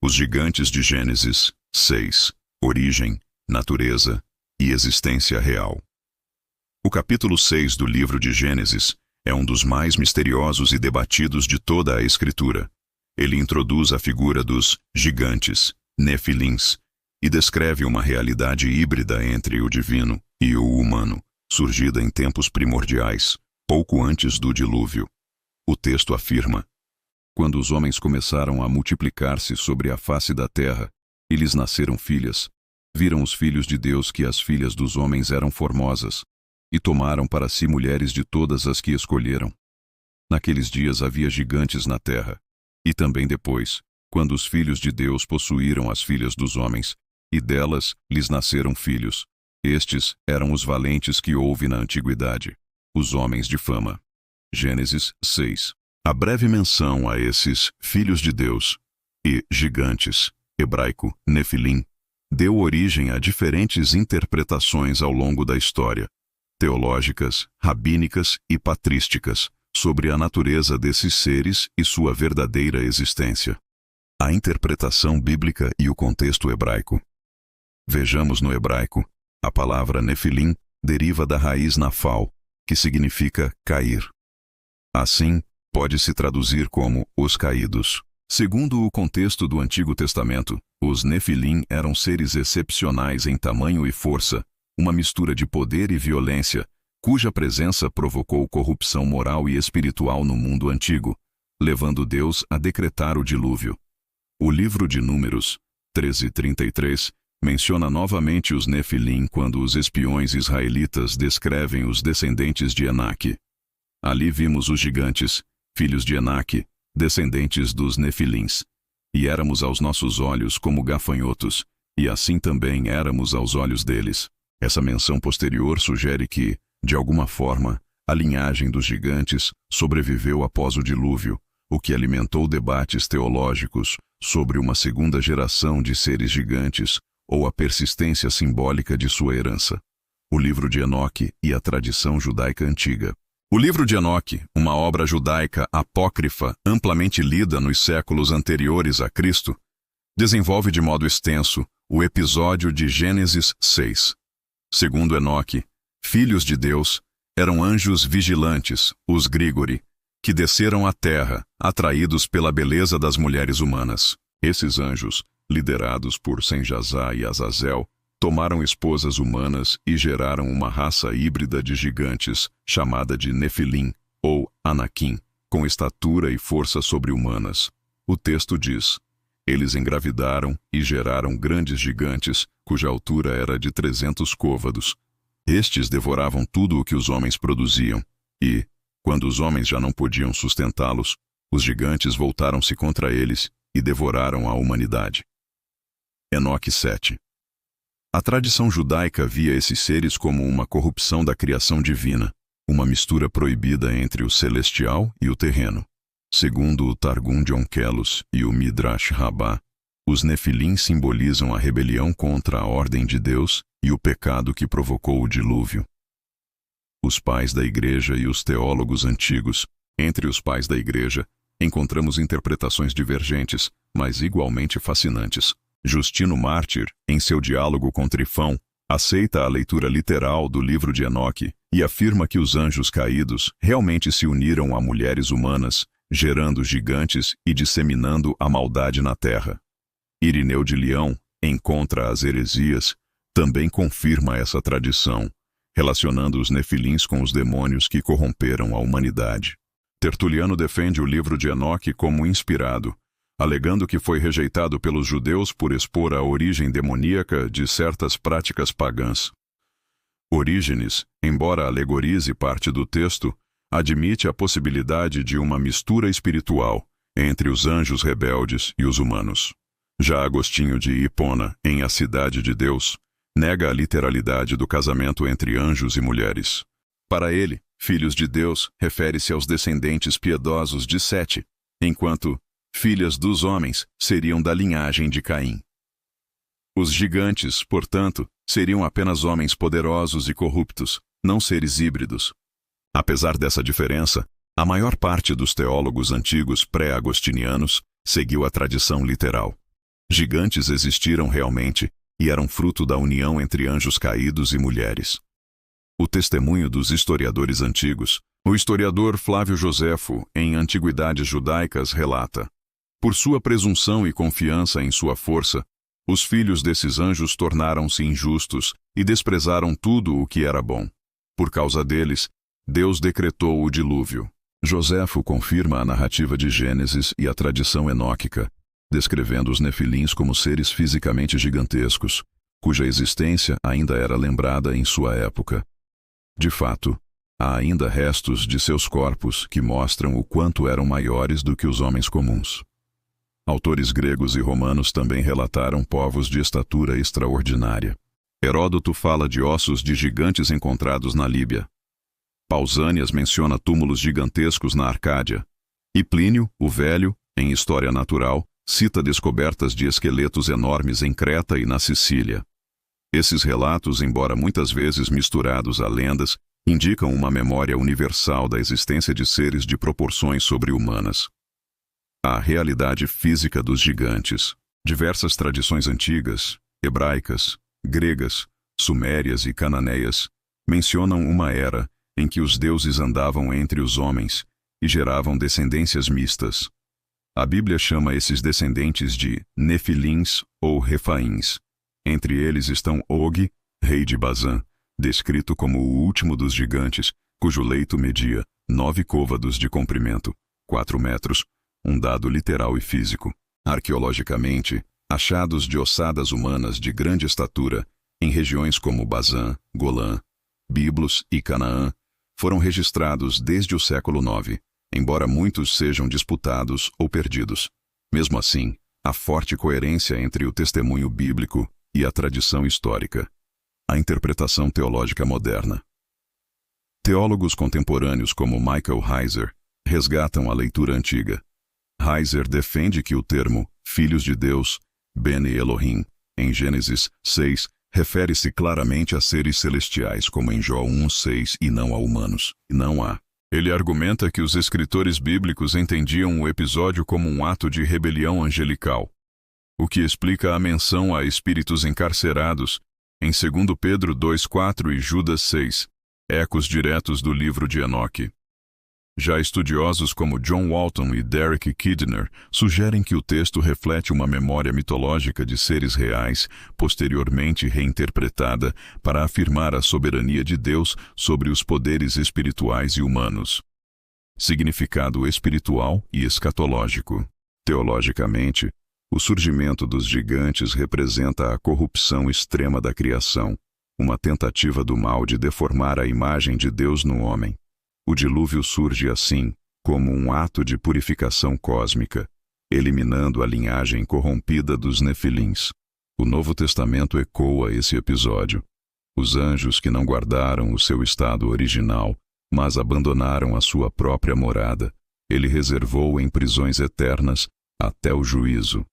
Os gigantes de Gênesis 6. Origem, natureza e existência real. O capítulo 6 do livro de Gênesis é um dos mais misteriosos e debatidos de toda a Escritura. Ele introduz a figura dos gigantes, nefilins, e descreve uma realidade híbrida entre o divino e o humano, surgida em tempos primordiais, pouco antes do dilúvio. O texto afirma: quando os homens começaram a multiplicar-se sobre a face da terra, e lhes nasceram filhas, viram os filhos de Deus que as filhas dos homens eram formosas, e tomaram para si mulheres de todas as que escolheram. Naqueles dias havia gigantes na terra, e também depois, quando os filhos de Deus possuíram as filhas dos homens, e delas lhes nasceram filhos. Estes eram os valentes que houve na antiguidade, os homens de fama. Gênesis 6. A breve menção a esses filhos de Deus e gigantes, hebraico, nefilim, deu origem a diferentes interpretações ao longo da história, teológicas, rabínicas e patrísticas, sobre a natureza desses seres e sua verdadeira existência. A interpretação bíblica e o contexto hebraico. Vejamos no hebraico, a palavra nefilim deriva da raiz nafal, que significa cair. Assim, pode-se traduzir como os caídos. Segundo o contexto do Antigo Testamento, os nefilim eram seres excepcionais em tamanho e força, uma mistura de poder e violência, cuja presença provocou corrupção moral e espiritual no mundo antigo, levando Deus a decretar o dilúvio. O livro de Números 13:33 menciona novamente os nefilim quando os espiões israelitas descrevem os descendentes de Enaque. Ali vimos os gigantes, filhos de Enaque, descendentes dos nefilins. E éramos aos nossos olhos como gafanhotos, e assim também éramos aos olhos deles. Essa menção posterior sugere que, de alguma forma, a linhagem dos gigantes sobreviveu após o dilúvio, o que alimentou debates teológicos sobre uma segunda geração de seres gigantes ou a persistência simbólica de sua herança. O livro de Enoque e a tradição judaica antiga. O livro de Enoque, uma obra judaica apócrifa amplamente lida nos séculos anteriores a Cristo, desenvolve de modo extenso o episódio de Gênesis 6. Segundo Enoque, filhos de Deus eram anjos vigilantes, os Grígori, que desceram à terra, atraídos pela beleza das mulheres humanas. Esses anjos, liderados por Senjazá e Azazel, tomaram esposas humanas e geraram uma raça híbrida de gigantes, chamada de Nefilim, ou Anakim, com estatura e força sobre-humanas. O texto diz: eles engravidaram e geraram grandes gigantes, cuja altura era de 300 côvados. Estes devoravam tudo o que os homens produziam, e, quando os homens já não podiam sustentá-los, os gigantes voltaram-se contra eles e devoraram a humanidade. Enoque 7. A tradição judaica via esses seres como uma corrupção da criação divina, uma mistura proibida entre o celestial e o terreno. Segundo o Targum de Onkelos e o Midrash Rabbah, os nefilim simbolizam a rebelião contra a ordem de Deus e o pecado que provocou o dilúvio. Os pais da Igreja e os teólogos antigos. Entre os pais da Igreja, encontramos interpretações divergentes, mas igualmente fascinantes. Justino Mártir, em seu diálogo com Trifão, aceita a leitura literal do livro de Enoque e afirma que os anjos caídos realmente se uniram a mulheres humanas, gerando gigantes e disseminando a maldade na terra. Irineu de Leão, em Contra as Heresias, também confirma essa tradição, relacionando os nefilins com os demônios que corromperam a humanidade. Tertuliano defende o livro de Enoque como inspirado, alegando que foi rejeitado pelos judeus por expor a origem demoníaca de certas práticas pagãs. Orígenes, embora alegorize parte do texto, admite a possibilidade de uma mistura espiritual entre os anjos rebeldes e os humanos. Já Agostinho de Hipona, em A Cidade de Deus, nega a literalidade do casamento entre anjos e mulheres. Para ele, filhos de Deus refere-se aos descendentes piedosos de Sete, enquanto filhas dos homens seriam da linhagem de Caim. Os gigantes, portanto, seriam apenas homens poderosos e corruptos, não seres híbridos. Apesar dessa diferença, a maior parte dos teólogos antigos pré-agostinianos seguiu a tradição literal. Gigantes existiram realmente e eram fruto da união entre anjos caídos e mulheres. O testemunho dos historiadores antigos. O historiador Flávio Joséfo, em Antiguidades Judaicas, relata: por sua presunção e confiança em sua força, os filhos desses anjos tornaram-se injustos e desprezaram tudo o que era bom. Por causa deles, Deus decretou o dilúvio. Joséfo confirma a narrativa de Gênesis e a tradição enóquica, descrevendo os nefilins como seres fisicamente gigantescos, cuja existência ainda era lembrada em sua época. De fato, há ainda restos de seus corpos que mostram o quanto eram maiores do que os homens comuns. Autores gregos e romanos também relataram povos de estatura extraordinária. Heródoto fala de ossos de gigantes encontrados na Líbia. Pausânias menciona túmulos gigantescos na Arcádia. E Plínio, o Velho, em História Natural, cita descobertas de esqueletos enormes em Creta e na Sicília. Esses relatos, embora muitas vezes misturados a lendas, indicam uma memória universal da existência de seres de proporções sobre-humanas. A realidade física dos gigantes. Diversas tradições antigas, hebraicas, gregas, sumérias e cananeias, mencionam uma era em que os deuses andavam entre os homens e geravam descendências mistas. A Bíblia chama esses descendentes de nefilins ou refaíns. Entre eles estão Og, rei de Bazã, descrito como o último dos gigantes, cujo leito media 9 côvados de comprimento, 4 metros, um dado literal e físico. Arqueologicamente, achados de ossadas humanas de grande estatura em regiões como Bazã, Golã, Biblos e Canaã foram registrados desde o século IX, embora muitos sejam disputados ou perdidos. Mesmo assim, há forte coerência entre o testemunho bíblico e a tradição histórica. A interpretação teológica moderna. Teólogos contemporâneos como Michael Heiser resgatam a leitura antiga. Heiser defende que o termo Filhos de Deus, Bene Elohim, em Gênesis 6, refere-se claramente a seres celestiais, como em Jó 1:6, e não a humanos. Não há. Ele argumenta que os escritores bíblicos entendiam o episódio como um ato de rebelião angelical, o que explica a menção a espíritos encarcerados em 2 Pedro 2:4 e Judas 6, ecos diretos do livro de Enoque. Já estudiosos como John Walton e Derek Kidner sugerem que o texto reflete uma memória mitológica de seres reais, posteriormente reinterpretada para afirmar a soberania de Deus sobre os poderes espirituais e humanos. Significado espiritual e escatológico. Teologicamente, o surgimento dos gigantes representa a corrupção extrema da criação, uma tentativa do mal de deformar a imagem de Deus no homem. O dilúvio surge assim, como um ato de purificação cósmica, eliminando a linhagem corrompida dos nefilins. O Novo Testamento ecoa esse episódio. Os anjos que não guardaram o seu estado original, mas abandonaram a sua própria morada, ele reservou em prisões eternas até o juízo.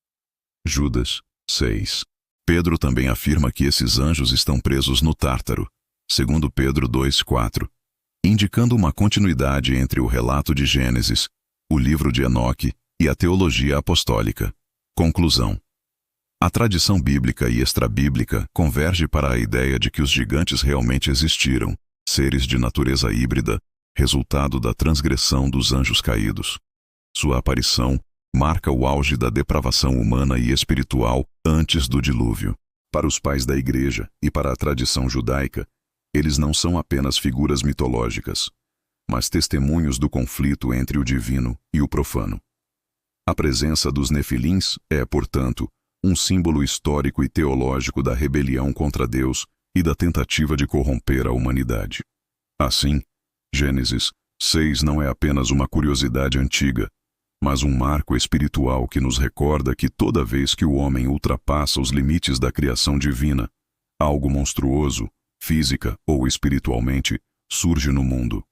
Judas 6. Pedro também afirma que esses anjos estão presos no Tártaro, segundo Pedro 2:4. Indicando uma continuidade entre o relato de Gênesis, o livro de Enoque e a teologia apostólica. Conclusão. A tradição bíblica e extrabíblica converge para a ideia de que os gigantes realmente existiram, seres de natureza híbrida, resultado da transgressão dos anjos caídos. Sua aparição marca o auge da depravação humana e espiritual antes do dilúvio. Para os pais da Igreja e para a tradição judaica, eles não são apenas figuras mitológicas, mas testemunhos do conflito entre o divino e o profano. A presença dos nefilins é, portanto, um símbolo histórico e teológico da rebelião contra Deus e da tentativa de corromper a humanidade. Assim, Gênesis 6 não é apenas uma curiosidade antiga, mas um marco espiritual que nos recorda que toda vez que o homem ultrapassa os limites da criação divina, algo monstruoso, física ou espiritualmente, surge no mundo.